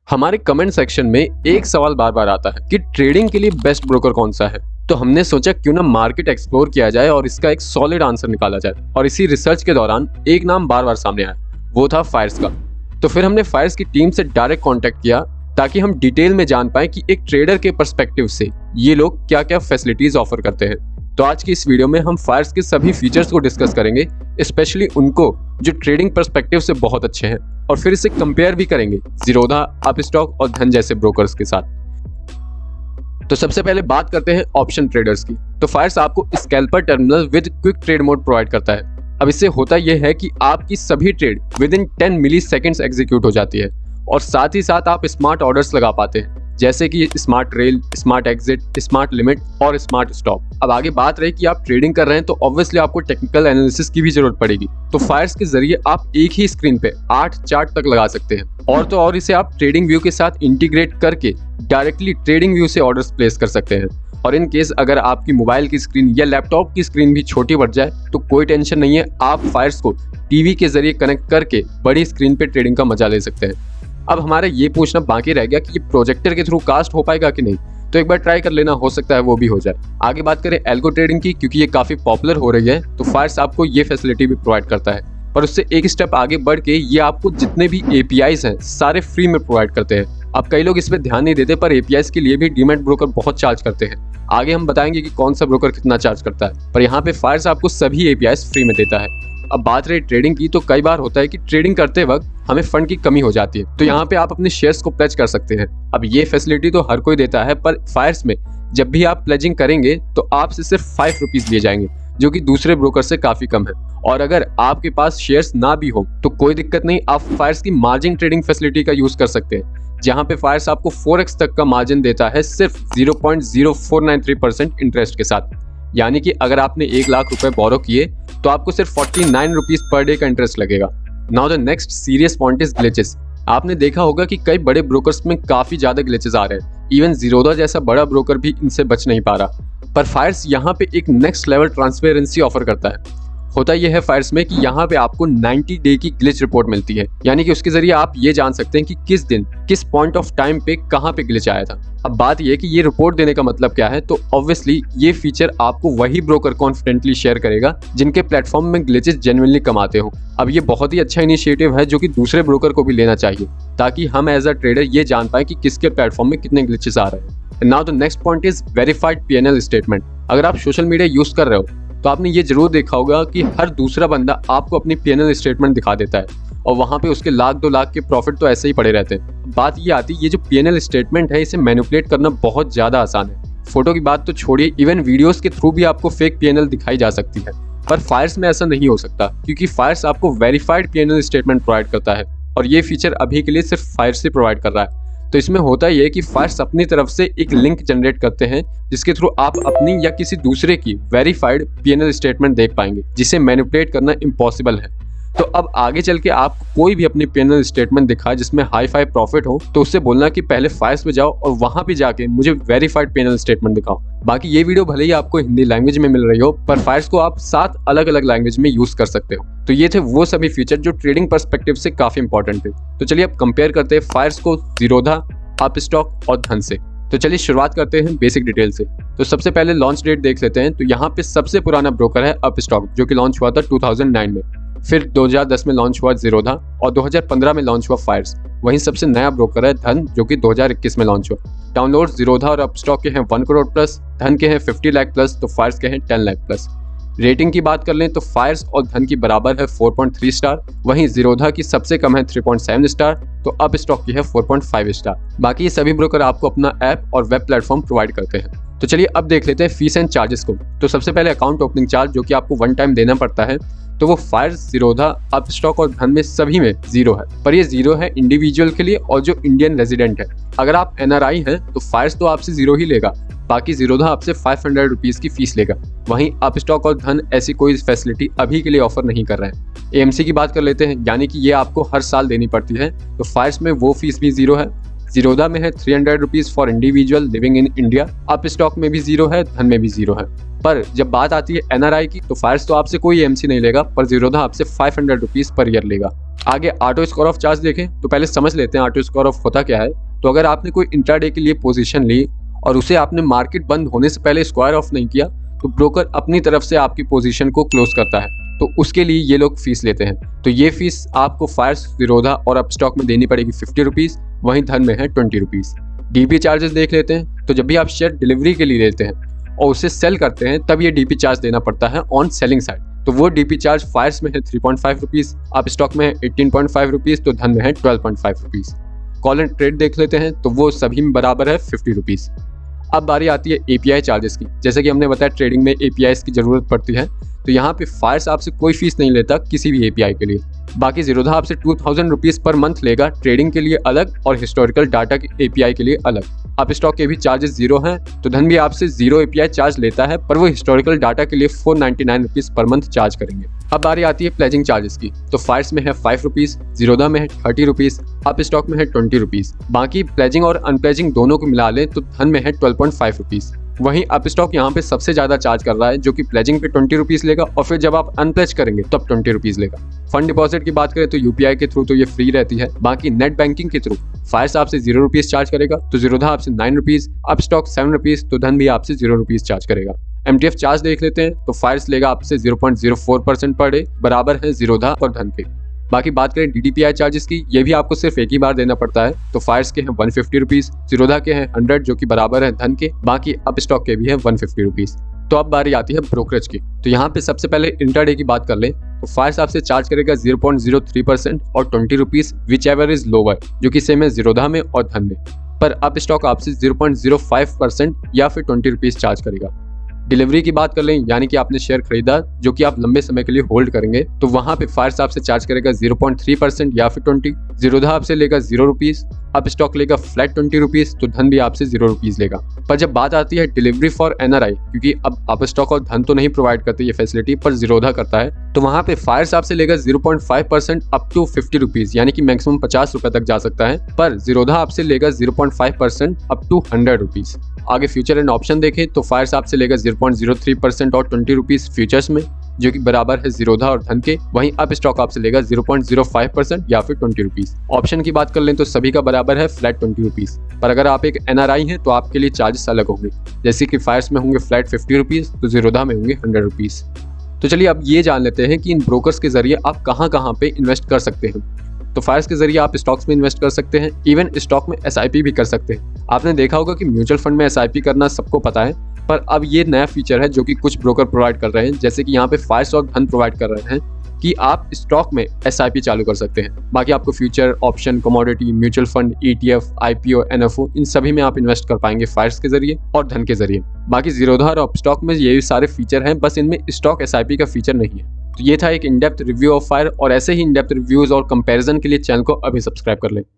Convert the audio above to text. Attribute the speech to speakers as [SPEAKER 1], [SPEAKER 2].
[SPEAKER 1] हमारे comment section में एक सवाल बार बार आता है कि ट्रेडिंग के लिए बेस्ट ब्रोकर कौन सा है। तो हमने सोचा क्यों ना मार्केट एक्सप्लोर किया जाए और इसका एक सॉलिड आंसर निकाला जाए। और इसी रिसर्च के दौरान एक नाम बार बार सामने आया, वो था फायर्स का। तो फिर हमने फायर्स की टीम से डायरेक्ट कांटेक्ट किया ताकि हम डिटेल में जान पाए कि एक ट्रेडर के पर्सपेक्टिव से ये लोग क्या क्या फैसिलिटीज ऑफर करते हैं। तो आज की इस वीडियो में हम फायर्स के सभी फीचर्स को डिस्कस करेंगे, स्पेशली उनको जो ट्रेडिंग पर्सपेक्टिव से बहुत अच्छे हैं, और फिर इसे कंपेयर भी करेंगे जीरोधा, अपस्टॉक और धन जैसे ब्रोकर्स के साथ। तो सबसे पहले बात करते हैं ऑप्शन ट्रेडर्स की। तो फायर्स आपको scalper terminal with quick trade mode provide करता है। अब इससे होता यह है कि आपकी सभी trade within 10 milliseconds execute हो जाती है, और साथ ही साथ आप स्मार्ट ऑर्डर्स लगा पाते हैं, जैसे कि smart rail, smart exit, smart limit और स्मार्ट स्टॉप। अब आगे बात रही कि आप ट्रेडिंग कर रहे हैं तो ऑब्वियसली आपको टेक्निकल एनालिसिस की भी जरूरत पड़ेगी। तो फायर्स के जरिए आप एक ही स्क्रीन पे 8 चार्ट तक लगा सकते हैं, और तो और इसे आप ट्रेडिंग व्यू के साथ इंटीग्रेट करके डायरेक्टली ट्रेडिंग व्यू से ऑर्डर्स प्लेस कर सकते हैं। और इन केस अगर आपकी मोबाइल की स्क्रीन या लैपटॉप की स्क्रीन भी छोटी बढ़ जाए तो कोई टेंशन नहीं है, आप फायर्स को टीवी के जरिए कनेक्ट करके बड़ी स्क्रीन पे ट्रेडिंग का मजा ले सकते हैं। अब हमारा ये पूछना बाकी रह गया कि ये प्रोजेक्टर के थ्रू कास्ट हो पाएगा कि नहीं, तो एक बार ट्राई कर लेना, हो सकता है वो भी हो जाए। आगे बात करें एल्गो ट्रेडिंग की, क्योंकि ये काफी पॉपुलर हो रही है, तो फायर्स आपको ये फैसिलिटी भी प्रोवाइड करता है। पर उससे एक स्टेप आगे बढ़ के ये आपको जितने भी एपीआईज हैं सारे फ्री में प्रोवाइड करते हैं। अब कई लोग इस पे ध्यान नहीं देते, पर एपीआईज के लिए भी डीमैट ब्रोकर बहुत चार्ज करते हैं। आगे हम बताएंगे कि कौन सा ब्रोकर कितना चार्ज करता है, पर यहाँ पे फायर्स आपको सभी एपीआईज फ्री में देता है। अब बात रही ट्रेडिंग की, तो कई बार होता है कि ट्रेडिंग करते वक्त हमें फंड की कमी हो जाती है, तो यहाँ पे आप अपने शेयर्स को प्लेज कर सकते हैं। अब ये फैसिलिटी तो हर कोई देता है, पर फायर्स में जब भी आप प्लेजिंग करेंगे तो आपसे सिर्फ 5 रुपीज लिए जाएंगे, जो कि दूसरे ब्रोकर से काफी कम है। और अगर आपके पास शेयर्स ना भी हो तो कोई दिक्कत नहीं, आप फायर्स की मार्जिन ट्रेडिंग फैसिलिटी का यूज कर सकते हैं, जहां पे फायर्स आपको 4x तक का मार्जिन देता है सिर्फ 0.0493% इंटरेस्ट के साथ। यानी कि अगर आपने 1 लाख रुपए बोरो किए तो आपको सिर्फ 49 रुपीज पर डे का इंटरेस्ट लगेगा। Now the next serious point is glitches. आपने देखा होगा कि कई बड़े ब्रोकर्स में काफी ज्यादा ग्लिचेस आ रहे हैं, इवन जीरोधा जैसा बड़ा ब्रोकर भी इनसे बच नहीं पा रहा। पर फायर्स यहाँ पे एक नेक्स्ट लेवल ट्रांसपेरेंसी ऑफर करता है। होता यह है फायर्स में कि यहाँ पे आपको 90 डे की ग्लिच रिपोर्ट मिलती है, यानी कि उसके जरिए आप ये जान सकते हैं कि किस दिन किस पॉइंट ऑफ टाइम पे कहाँ पे ग्लिच आया था। अब बात यह कि ये रिपोर्ट देने का मतलब क्या है, तो ऑब्वियसली ये फीचर आपको वही ब्रोकर कॉन्फिडेंटली शेयर करेगा जिनके प्लेटफॉर्म में ग्लिचेस जेन्युइनली कमाते हो। अब ये बहुत ही अच्छा इनिशिएटिव है जो कि दूसरे ब्रोकर को भी लेना चाहिए, ताकि हम एज अ ट्रेडर ये जान पाए कि किसके प्लेटफॉर्म में कितने ग्लिचेस आ रहे हैं। Now the next point is verified PNL statement. अगर आप सोशल मीडिया यूज कर रहे हो तो आपने ये जरूर देखा होगा कि हर दूसरा बंदा आपको अपनी पीएनएल स्टेटमेंट दिखा देता है, और वहां पे उसके 1-2 लाख के प्रॉफिट तो ऐसे ही पड़े रहते हैं। बात ये आती है, ये जो पीएनएल स्टेटमेंट है इसे मैनिपुलेट करना बहुत ज्यादा आसान है। फोटो की बात तो छोड़िए, इवन वीडियोस के थ्रू भी आपको फेक पीएनएल दिखाई जा सकती है। पर फायर्स में ऐसा नहीं हो सकता, क्योंकि फायर्स आपको वेरीफाइड पीएनएल स्टेटमेंट प्रोवाइड करता है, और ये फीचर अभी के लिए सिर्फ फायर्स से प्रोवाइड कर रहा है। तो इसमें होता यह है कि फायर्स अपनी तरफ से एक लिंक जनरेट करते हैं, जिसके थ्रू आप अपनी या किसी दूसरे की वेरीफाइड पीएनएल स्टेटमेंट देख पाएंगे, जिसे मैनिपुलेट करना इम्पॉसिबल है। तो अब आगे चल के आप कोई भी अपनी पीएनएल स्टेटमेंट दिखाए जिसमें हाई फाई प्रॉफिट हो, तो उससे बोलना कि पहले फायर्स में जाओ और वहां पे जाके मुझे वेरीफाइड पीएनएल स्टेटमेंट दिखाओ। बाकी ये वीडियो भले ही आपको हिंदी लैंग्वेज में मिल रही हो, पर फायर्स को आप 7 अलग अलग लैंग्वेज में यूज कर सकते हो। तो ये थे वो सभी फीचर जो ट्रेडिंग पर्सपेक्टिव से काफी इंपॉर्टेंट थे। तो चलिए अब कंपेयर करते हैं फायर्स को जीरोधा, अपस्टॉक और धन से। तो चलिए शुरुआत करते हैं बेसिक डिटेल से। तो सबसे पहले लॉन्च डेट देख लेते हैं। तो यहाँ पे सबसे पुराना ब्रोकर है अपस्टॉक, जो कि लॉन्च हुआ था 2009 में। फिर 2010 में लॉन्च हुआ जीरोधा, और 2015 में लॉन्च हुआ फायर्स। वहीं सबसे नया ब्रोकर है धन, जो कि 2021 में लॉन्च हुआ। डाउनलोड जीरोधा और अपस्टॉक के हैं 1 करोड़ प्लस, धन के हैं 50 लाख प्लस, तो फायर्स के हैं 10 लाख प्लस। रेटिंग की बात कर लें तो फायर्स और धन की बराबर है 4.3 स्टार, वहीं जीरोधा की सबसे कम है 3.7 स्टार, तो अपस्टॉक की है 4.5 स्टार। बाकी ये सभी ब्रोकर आपको अपना ऐप और वेब प्लेटफॉर्म प्रोवाइड करते हैं। तो चलिए अब देख लेते हैं फीस एंड चार्जेस को। तो सबसे पहले अकाउंट ओपनिंग चार्ज, जो कि आपको 1 टाइम देना पड़ता है, तो वो फायर्स, जीरोधा, अपस्टॉक और धन में सभी में 0 है। पर ये 0 है इंडिविजुअल के लिए और जो इंडियन रेजिडेंट है। अगर आप एनआरआई हैं तो फायर्स तो आपसे 0 ही लेगा, बाकी जीरोधा आपसे 500 रुपीज की फीस लेगा। वहीं अपस्टॉक और धन ऐसी कोई फैसिलिटी अभी के लिए ऑफर नहीं कर रहे हैं। एएमसी की बात कर लेते हैं, यानी कि ये आपको हर साल देनी पड़ती है। तो फायर्स में वो फीस भी 0 है। जीरोधा में है 300 rupees for individual living in India, Upstox में भी 0 है, धन में भी 0 है। पर जब बात आती है एनआरआई की, तो फायर्स तो आपसे कोई एएमसी नहीं लेगा, पर जीरोधा आपसे 500 रुपीज पर ईयर लेगा। आगे ऑटो स्क्वायर ऑफ चार्ज देखें तो पहले समझ लेते हैं ऑटो स्क्वायर ऑफ होता क्या है। तो अगर आपने कोई इंट्राडे के लिए पोजीशन ली और उसे आपने मार्केट बंद होने से पहले स्क्वायर ऑफ नहीं किया तो ब्रोकर अपनी तरफ से आपकी पोजीशन को क्लोज करता है, तो उसके लिए ये लोग फीस लेते हैं। तो ये फीस आपको फायर्स, ज़ीरोधा और अपस्टॉक में देनी पड़ेगी 50 रुपीज़, वहीं धन में है 20 रुपीज़। डीपी चार्जेस देख लेते हैं। तो जब भी आप शेयर डिलीवरी के लिए लेते हैं और उसे सेल करते हैं तब ये डीपी चार्ज देना पड़ता है ऑन सेलिंग साइड। तो वो डीपी चार्ज फायर्स में है 3.5 रुपीज़, आप स्टॉक में है 18.5 रुपीज़, तो धन में है 12.5 रुपीज़। कॉल एंड ट्रेड देख लेते हैं तो वो सभी में बराबर है 50 रुपीज़। अब बारी आती है एपीआई चार्जेस की। जैसे कि हमने बताया ट्रेडिंग में एपीआईस की ज़रूरत पड़ती है, तो यहाँ पे फायर्स आपसे कोई फीस नहीं लेता किसी भी एपीआई के लिए। बाकी ज़ीरोधा आपसे 2000 रुपीज़ पर मंथ लेगा ट्रेडिंग के लिए अलग और हिस्टोरिकल डाटा के एपीआई के लिए अलग। आप स्टॉक के भी चार्जेस जीरो हैं, तो धन भी आपसे जीरो एपीआई चार्ज लेता है, पर वो हिस्टोरिकल डाटा के लिए 499 रुपीज़ पर मंथ चार्ज करेंगे। अब बारी आती है प्लेजिंग चार्जेस की। तो फायर्स में है 5 रुपीज़, ज़ीरोधा में है 30 रुपीज़, आप स्टॉक में है 20 रुपीज़। बाकी प्लेजिंग और अनप्लेजिंग दोनों को मिला लें तो धन में है 12.5 रुपीज़। वहीं अप स्टॉक यहाँ पे सबसे ज्यादा चार्ज कर रहा है, जो कि प्लेजिंग पे 20 रुपीज़ लेगा और फिर जब आप अनप्लेज करेंगे तब 20 रुपीज़ लेगा। फंड डिपॉजिट की बात करें तो यूपीआई के थ्रू तो ये फ्री रहती है। बाकी नेट बैंकिंग के थ्रू फायर्स आपसे 0 रुपीज़ चार्ज करेगा, तो ज़ीरोधा आपसे 9 रुपीज़, अप स्टॉक 7 रुपीज़, तो धन भी आपसे 0 रुपीज़ चार्ज करेगा। एमटीएफ चार्ज देख लेते हैं। तो फायर्स लेगा आपसे 0.04% पर डे, बराबर है ज़ीरोधा और धन के। बाकी बात करें डीडीपीआई चार्जेस की, ये भी आपको सिर्फ एक ही बार देना पड़ता है। तो फायर्स के हैं 150 रुपीज़, ज़ीरोधा के हैं 100 जो कि बराबर है धन के, बाकी अप स्टॉक के भी है 150 रुपीज़। तो अब बारी आती है ब्रोकरेज की। तो यहाँ पे सबसे पहले इंट्राडे की बात कर लें तो फायर्स आपसे चार्ज करेगा 0.03% और 20 rupees which ever is lower, जो कि सेम है ज़ीरोधा में और धन में। पर अप स्टॉक आपसे 0.05% या फिर 20 रुपीज़ चार्ज करेगा। डिलीवरी की बात कर लें, यानी कि आपने शेयर खरीदा जो कि आप लंबे समय के लिए होल्ड करेंगे, तो वहां पे फायर्स आपसे चार्ज करेगा 0.3% या फिर 20। ज़ीरोधा आपसे लेगा 0 रुपीज़, अप स्टॉक लेगा फ्लैट 20 रुपीज़, तो धन भी आपसे 0 रुपीज़ लेगा। पर जब बात आती है डिलीवरी फॉर एनआरआई, क्योंकि अब अप स्टॉक और धन तो नहीं प्रोवाइड करते ये फैसिलिटी, पर ज़ीरोधा करता है, तो वहां पे फायर्स आपसे लेगा 0.5% अप टू 50 रुपीज़, यानी कि मैक्सिमम 50 रुपए तक जा सकता है। पर ज़ीरोधा आपसे लेगा 0.5% अप टू 100 रुपीज़। आगे फ्यूचर एंड ऑप्शन देखें तो फायर्स आपसे लेगा 0.03% और 20 रुपीज़ फ्यूचर्स में, जो कि बराबर है ज़ीरोधा और धन के। वहीं अप स्टॉक आपसे लेगा 0.05% या फिर 20 रुपीज़। ऑप्शन की बात कर लें तो सभी का बराबर है फ्लैट 20 रुपीज़। पर अगर आप एक एनआरआई हैं तो आपके लिए चार्जेस अलग होंगे, जैसे कि फायर्स में होंगे फ्लैट 50 रुपीज़, तो ज़ीरोधा में होंगे 100 रुपीज़। तो चलिए अब ये जान लेते हैं कि इन ब्रोकर्स के जरिए आप कहाँ पे इन्वेस्ट कर सकते हैं। तो फायर्स के जरिए आप स्टॉक्स में इन्वेस्ट कर सकते हैं, इवन स्टॉक में एसआईपी भी कर सकते हैं। आपने देखा होगा कि म्यूचुअल फंड में एसआईपी करना सबको पता है, पर अब ये नया फीचर है जो कि कुछ ब्रोकर प्रोवाइड कर रहे हैं, जैसे कि यहाँ पे फायर्स और धन प्रोवाइड कर रहे हैं कि आप स्टॉक में एसआईपी चालू कर सकते हैं। बाकी आपको future, option, commodity, mutual fund, ETF, IPO, NFO, इन सभी में आप इन्वेस्ट कर पाएंगे फायर्स के जरिए और धन के जरिए। बाकी ज़ीरोधा और अपस्टॉक में ये सारे फीचर हैं, बस इनमें स्टॉक एसआईपी का फीचर नहीं है। तो ये था एक in depth review of fire, और ऐसे ही इन डेप्थ रिव्यूज और कंपैरिजन के लिए चैनल को अभी सब्सक्राइब कर लें।